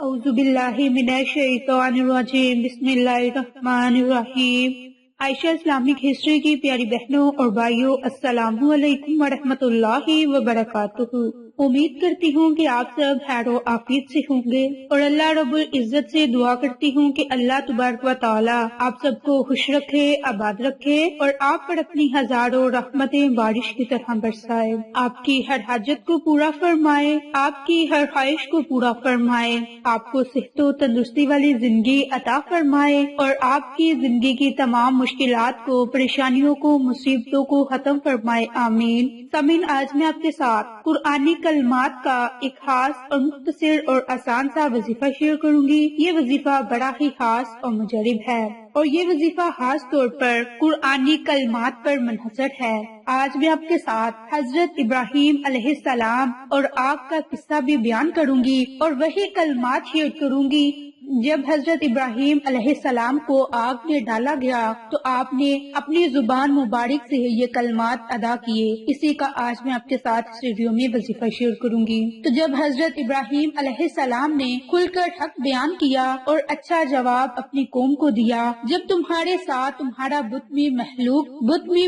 اعوذ باللہ من الشیطان الرجیم، بسم اللہ الرحمن الرحیم۔ عائشہ اسلامک ہسٹری کی پیاری بہنوں اور بھائیوں، السلام علیکم ورحمۃ اللہ وبرکاتہ۔ امید کرتی ہوں کہ آپ سب خیر و عافیت سے ہوں گے، اور اللہ رب العزت سے دعا کرتی ہوں کہ اللہ تبارک و تعالی آپ سب کو خوش رکھے، آباد رکھے، اور آپ پر اپنی ہزاروں رحمتیں بارش کی طرح برسائے، آپ کی ہر حاجت کو پورا فرمائے، آپ کی ہر خواہش کو پورا فرمائے، آپ کو صحت و تندرستی والی زندگی عطا فرمائے، اور آپ کی زندگی کی تمام مشکلات کو، پریشانیوں کو، مصیبتوں کو ختم فرمائے، آمین۔ سامعین، آج میں آپ کے ساتھ قرآنی کلمات کا ایک خاص اور مختصر اور آسان سا وظیفہ شیئر کروں گی۔ یہ وظیفہ بڑا ہی خاص اور مجرب ہے، اور یہ وظیفہ خاص طور پر قرآنی کلمات پر منحصر ہے۔ آج میں آپ کے ساتھ حضرت ابراہیم علیہ السلام اور آگ کا قصہ بھی بیان کروں گی، اور وہی کلمات شیئر کروں گی۔ جب حضرت ابراہیم علیہ السلام کو آگ میں ڈالا گیا تو آپ نے اپنی زبان مبارک سے یہ کلمات ادا کیے۔ اسی کا آج میں آپ کے ساتھ اس ویڈیو میں وظیفہ شیئر کروں گی۔ تو جب حضرت ابراہیم علیہ السلام نے کھل کر حق بیان کیا اور اچھا جواب اپنی قوم کو دیا، جب تمہارے ساتھ تمہارا بت بھی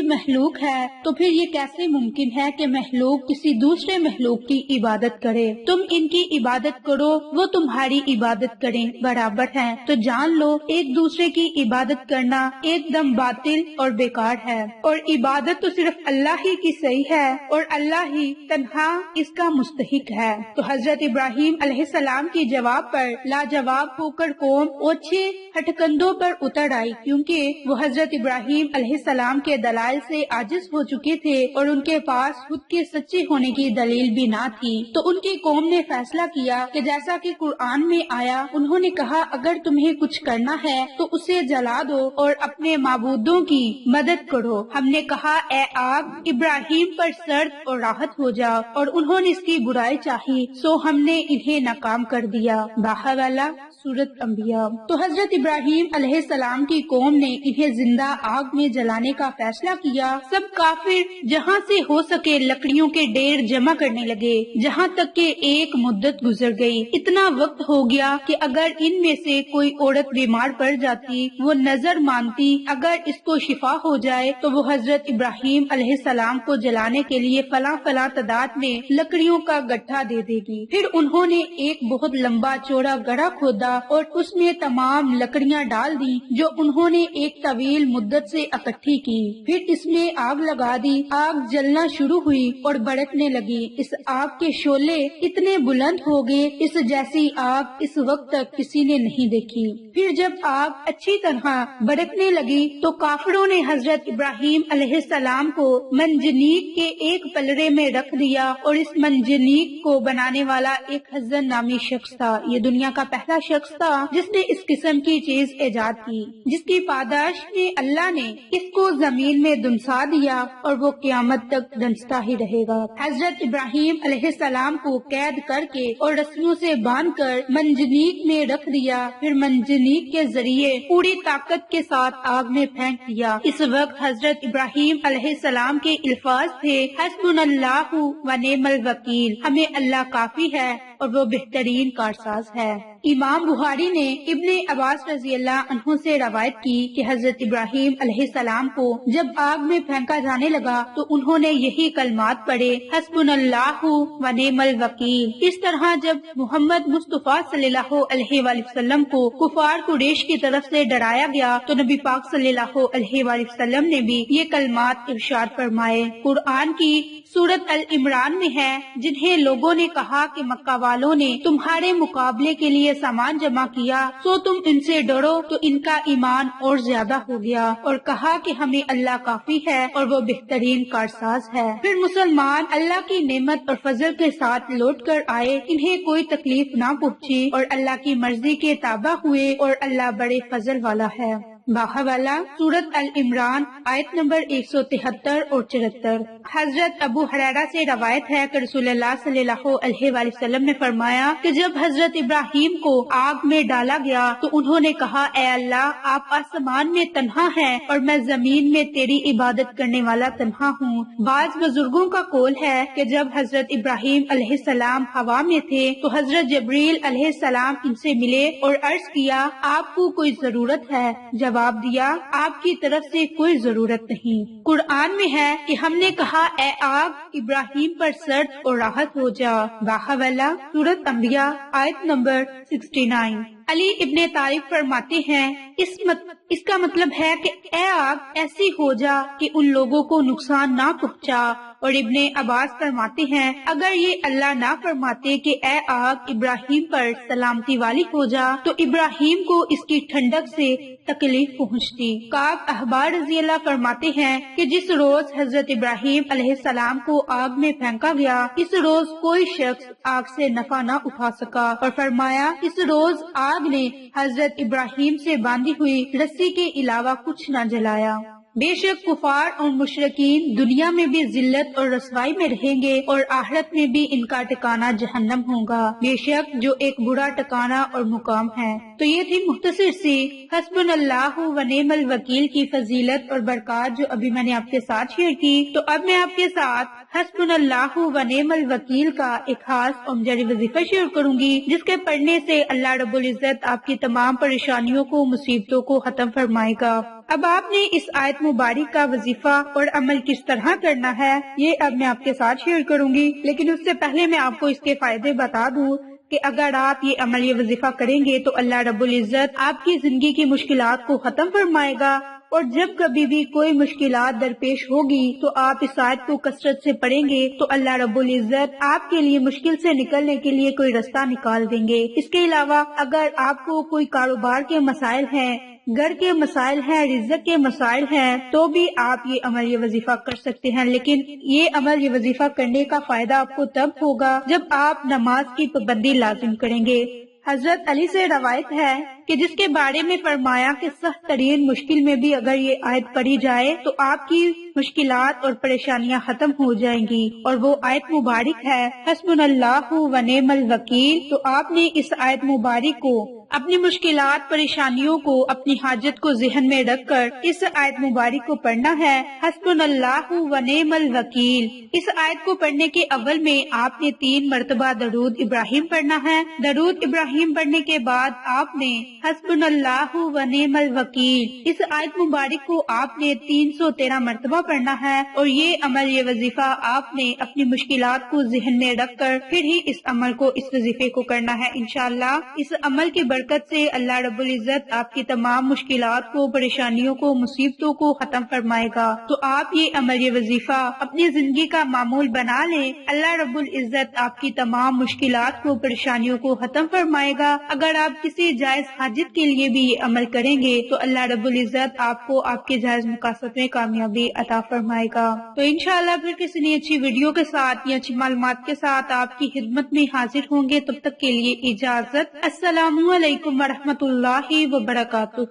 مخلوق ہے تو پھر یہ کیسے ممکن ہے کہ مخلوق کسی دوسرے مخلوق کی عبادت کرے؟ تم ان کی عبادت کرو، وہ تمہاری عبادت کریں، برابر ہیں۔ تو جان لو ایک دوسرے کی عبادت کرنا ایک دم باطل اور بیکار ہے، اور عبادت تو صرف اللہ ہی کی صحیح ہے، اور اللہ ہی تنہا اس کا مستحق ہے۔ تو حضرت ابراہیم علیہ السلام کے جواب پر لاجواب ہو کر قوم اوچھے ہٹکندوں پر اتر آئی، کیونکہ وہ حضرت ابراہیم علیہ السلام کے دلائل سے عاجز ہو چکے تھے، اور ان کے پاس خود کے سچے ہونے کی دلیل بھی نہ تھی۔ تو ان کی قوم نے فیصلہ کیا کہ جیسا کہ قرآن میں آیا، انہوں نے کہا اگر تمہیں کچھ کرنا ہے تو اسے جلا دو اور اپنے معبودوں کی مدد کرو۔ ہم نے کہا اے آگ، ابراہیم پر سرد اور راحت ہو جا، اور انہوں نے اس کی برائی چاہی، سو ہم نے انہیں ناکام کر دیا۔ باہوالا سورۃ انبیاء۔ تو حضرت ابراہیم علیہ السلام کی قوم نے انہیں زندہ آگ میں جلانے کا فیصلہ کیا۔ سب کافر جہاں سے ہو سکے لکڑیوں کے ڈھیر جمع کرنے لگے، جہاں تک کہ ایک مدت گزر گئی۔ اتنا وقت ہو گیا کہ اگر ان میں سے کوئی عورت بیمار پڑ جاتی، وہ نظر مانتی اگر اس کو شفا ہو جائے تو وہ حضرت ابراہیم علیہ السلام کو جلانے کے لیے فلاں تعداد میں لکڑیوں کا گٹھا دے دے گی۔ پھر انہوں نے ایک بہت لمبا چوڑا گڑھا کھودا اور اس میں تمام لکڑیاں ڈال دی جو انہوں نے ایک طویل مدت سے اکٹھی کی۔ پھر اس میں آگ لگا دی، آگ جلنا شروع ہوئی اور بھڑکنے لگی۔ اس آگ کے شعلے اتنے بلند ہو گئے، اس جیسی آگ اس وقت تک کسی نے نہیں دیکھی۔ پھر جب آگ اچھی طرح بھڑکنے لگی تو کافروں نے حضرت ابراہیم علیہ السلام کو منجنیق کے ایک پلڑے میں رکھ دیا، اور اس منجنیق کو بنانے والا ایک حزن نامی شخص تھا۔ یہ دنیا کا پہلا شخص تھا جس نے اس قسم کی چیز ایجاد کی، جس کی پاداش میں اللہ نے اس کو زمین میں دنسا دیا، اور وہ قیامت تک دنستا ہی رہے گا۔ حضرت ابراہیم علیہ السلام کو قید کر کے اور رسیوں سے باندھ کر منجنیق میں رکھ دیا، پھر منجنیق کے ذریعے پوری طاقت کے ساتھ آگ میں پھینک دیا۔ اس وقت حضرت ابراہیم علیہ السلام کے الفاظ تھے حسبنا اللہ و نعم الوکیل، ہمیں اللہ کافی ہے اور وہ بہترین کارساز ہے۔ امام بخاری نے ابن عباس رضی اللہ عنہ سے روایت کی کہ حضرت ابراہیم علیہ السلام کو جب آگ میں پھینکا جانے لگا تو انہوں نے یہی کلمات پڑھے حسبنا اللہ و نعم الوکیل۔ اس طرح جب محمد مصطفیٰ صلی اللہ علیہ وآلہ وسلم کو کفار قریش کی طرف سے ڈرایا گیا تو نبی پاک صلی اللہ علیہ وآلہ وسلم نے بھی یہ کلمات ارشاد فرمائے۔ قرآن کی سورۃ العمران میں ہے، جنہیں لوگوں نے کہا کہ مکہ والوں نے تمہارے مقابلے کے لیے سامان جمع کیا، سو تم ان سے ڈرو، تو ان کا ایمان اور زیادہ ہو گیا، اور کہا کہ ہمیں اللہ کافی ہے اور وہ بہترین کارساز ہے۔ پھر مسلمان اللہ کی نعمت اور فضل کے ساتھ لوٹ کر آئے، انہیں کوئی تکلیف نہ پہنچی، اور اللہ کی مرضی کے تابع ہوئے، اور اللہ بڑے فضل والا ہے۔ باحوالہ سورت ال-عمران آیت نمبر 173 اور 74۔ حضرت ابو ہریرہ سے روایت ہے کہ رسول اللہ صلی اللہ علیہ وآلہ وسلم نے فرمایا کہ جب حضرت ابراہیم کو آگ میں ڈالا گیا تو انہوں نے کہا، اے اللہ، آپ آسمان میں تنہا ہیں اور میں زمین میں تیری عبادت کرنے والا تنہا ہوں۔ بعض بزرگوں کا قول ہے کہ جب حضرت ابراہیم علیہ السلام ہوا میں تھے تو حضرت جبریل علیہ السلام ان سے ملے اور عرض کیا، آپ کو کوئی ضرورت ہے؟ جواب دیا، آپ کی طرف سے کوئی ضرورت نہیں۔ قرآن میں ہے کہ ہم نے کہا، اے آگ، ابراہیم پر سرد اور راحت ہو جا۔ باحوالہ سورت انبیاء آیت نمبر 69۔ علی ابن طالب فرماتے ہیں، اس کا مطلب ہے کہ اے آگ ایسی ہو جا کہ ان لوگوں کو نقصان نہ پہنچا، اور ابن عباس فرماتے ہیں، اگر یہ اللہ نہ فرماتے کہ اے آگ ابراہیم پر سلامتی والی ہو جا تو ابراہیم کو اس کی ٹھنڈک سے تکلیف پہنچتی۔ کعب احبار رضی اللہ فرماتے ہیں کہ جس روز حضرت ابراہیم علیہ السلام کو آگ میں پھینکا گیا، اس روز کوئی شخص آگ سے نفع نہ اٹھا سکا، اور فرمایا، اس روز آگ نے حضرت ابراہیم سے باندھی ہوئی رسی کے علاوہ کچھ نہ جلایا۔ بے شک کفار اور مشرکین دنیا میں بھی ذلت اور رسوائی میں رہیں گے اور آخرت میں بھی ان کا ٹھکانہ جہنم ہوگا، بے شک جو ایک برا ٹھکانہ اور مقام ہے۔ تو یہ تھی مختصر سی حسبنا اللہ و نعم الوکیل کی فضیلت اور برکات جو ابھی میں نے آپ کے ساتھ شیئر کی۔ تو اب میں آپ کے ساتھ حسبنا اللہ و نعم الوکیل کا ایک خاص اور جاری وظیفہ شیئر کروں گی، جس کے پڑھنے سے اللہ رب العزت آپ کی تمام پریشانیوں کو، مصیبتوں کو ختم فرمائے گا۔ اب آپ نے اس آیت مبارک کا وظیفہ اور عمل کس طرح کرنا ہے، یہ اب میں آپ کے ساتھ شیئر کروں گی، لیکن اس سے پہلے میں آپ کو اس کے فائدے بتا دوں کہ اگر آپ یہ عمل، یہ وظیفہ کریں گے تو اللہ رب العزت آپ کی زندگی کی مشکلات کو ختم فرمائے گا، اور جب کبھی بھی کوئی مشکلات درپیش ہوگی تو آپ اس آیت کو کثرت سے پڑھیں گے تو اللہ رب العزت آپ کے لیے مشکل سے نکلنے کے لیے کوئی رستہ نکال دیں گے۔ اس کے علاوہ اگر آپ کو کوئی کاروبار کے مسائل ہیں، گھر کے مسائل ہیں، رزق کے مسائل ہیں، تو بھی آپ یہ عمل، یہ وظیفہ کر سکتے ہیں، لیکن یہ عمل، یہ وظیفہ کرنے کا فائدہ آپ کو تب ہوگا جب آپ نماز کی پابندی لازم کریں گے۔ حضرت علی سے روایت ہے کہ جس کے بارے میں فرمایا کہ سخت ترین مشکل میں بھی اگر یہ آیت پڑھی جائے تو آپ کی مشکلات اور پریشانیاں ختم ہو جائیں گی، اور وہ آیت مبارک ہے حسبنا اللہ و نعم الوکیل۔ تو آپ نے اس آیت مبارک کو، اپنی مشکلات، پریشانیوں کو، اپنی حاجت کو ذہن میں رکھ کر اس آیت مبارک کو پڑھنا ہے، حسبنا اللہ و نعم الوکیل۔ اس آیت کو پڑھنے کے اول میں آپ نے 3 مرتبہ درود ابراہیم پڑھنا ہے۔ درود ابراہیم پڑھنے کے بعد آپ نے حسبنا اللہ و نعم الوکیل، اس آیت مبارک کو آپ نے 313 مرتبہ پڑھنا ہے، اور یہ عمل، یہ وظیفہ آپ نے اپنی مشکلات کو ذہن میں رکھ کر پھر ہی اس عمل کو، اس وظیفے کو کرنا ہے۔ انشاءاللہ اس عمل کی برکت سے اللہ رب العزت آپ کی تمام مشکلات کو، پریشانیوں کو، مصیبتوں کو ختم فرمائے گا۔ تو آپ یہ عمل، یہ وظیفہ اپنی زندگی کا معمول بنا لیں، اللہ رب العزت آپ کی تمام مشکلات کو، پریشانیوں کو ختم فرمائے گا۔ اگر آپ کسی جائز حاجت کے لیے بھی یہ عمل کریں گے تو اللہ رب العزت آپ کو آپ کے جائز مقاصد میں کامیابی عطا فرمائے گا۔ تو انشاءاللہ پھر کسی نئی اچھی ویڈیو کے ساتھ یا اچھی معلومات کے ساتھ آپ کی خدمت میں حاضر ہوں گے، تب تک کے لیے اجازت۔ السلام علیکم ورحمۃ اللہ وبرکاتہ۔